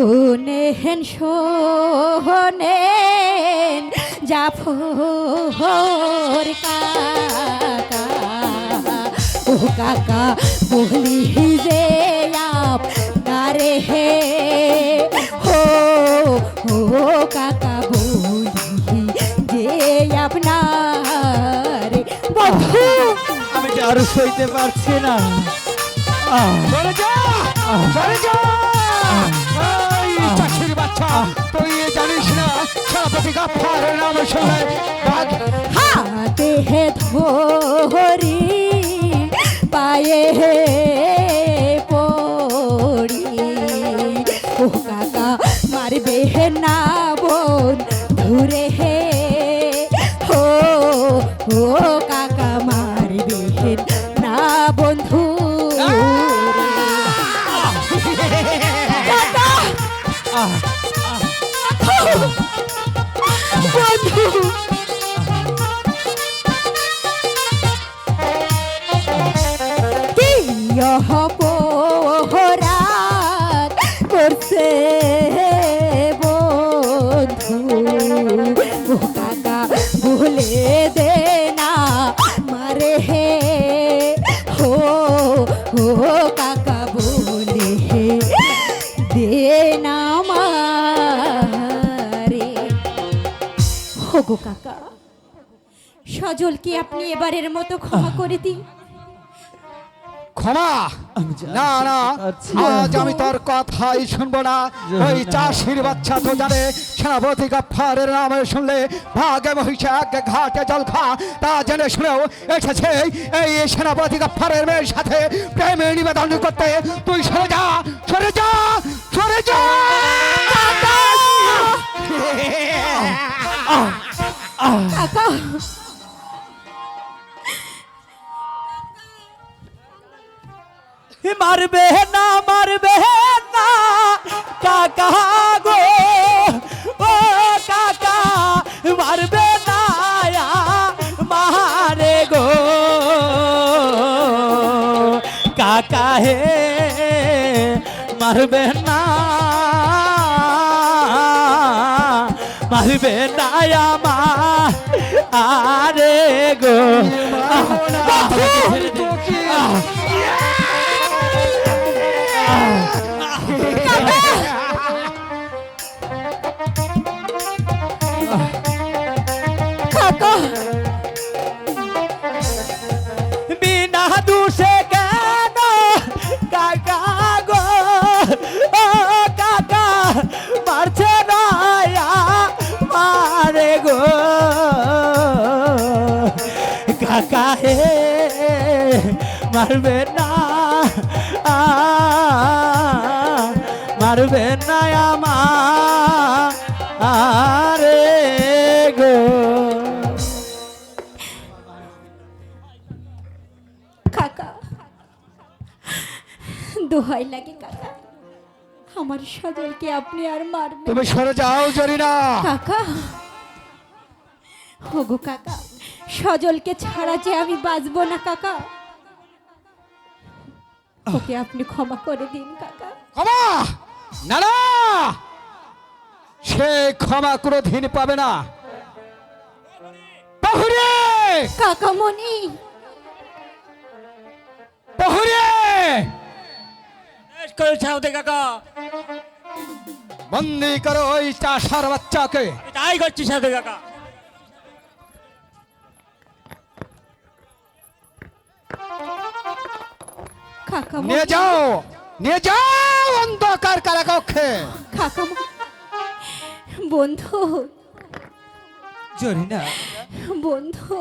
শোনেন শোনেন জাফর কাকা, ও কাকা বলি যে আপনারে হে হো, ও কাকা বলি যে আপনার বন্ধু। আমি যে আর সইতে পারছি না। চলে যা, চলে যা। এই চাষির বাচ্চা, তুই জানিস না সেনাপতি গাফফারের নাম শুনলে বাঘ হাতে ধরি পায়ে পড়ি, ও কাকা মারবে না বোন ধরে হে হো, ও কাকা মারবে না বন্ধু। বন্ধু অপরাধ করছে বন্ধু, ও কাকা ভুলে দে না মারে হে হো, ও কাকা বলে দে না মারে। হোগো কাকা, সজলকে আপনি এবারের মতো ক্ষমা করে দিন। ক্ষমা না না, আজ আমি তোর কথাই শুনবো না। ওই চাষির বাচ্চা তো জানে সেনাপতি গাফফারের নামে শুনলে ভাগে মহিষে এক ঘাটে জল খা, তা জেনে শুনেও এসেছে এই সেনাপতি গাফফারের মেয়ের সাথে প্রেমের নিবেদন করতে। তুই সরে যা, সরে যা, সরে যা। কাকা মারবে না মারবে না কাকা গো, ও কাকা মারবে না মারে গো, কাকা হে মারবে না, মারবে না আরে গো। কাকা বিনা দুষে কেন কাকা গো, ও কাকা মারছে না মারে গো, কাকা হে মারবে না, মারবে না আমারে গো। কাকা দোহাই লাগে কাকা, আমার সজলকে আপনি আর মারবেন তুমি সরে যাও জরিনা। কাকা। হোগো কাকা, সজলকে ছাড়া যে আমি বাঁচবো না কাকা, ওকে আপনি ক্ষমা করে দিন কাকা। ক্ষমা না না, সে ক্ষমা কোনোদিন পাবে না। বহুরে কাকামণি বহুরে কাকা বন্দি করো ওই চাষার বাচ্চাকে। তাই করছি সাথে কাকা। কাকামণি নিয়ে যাও, নিয়ে যাও অন্ধকার কারাকক্ষে। কাকামণি বন্ধু জরিনা বন্ধু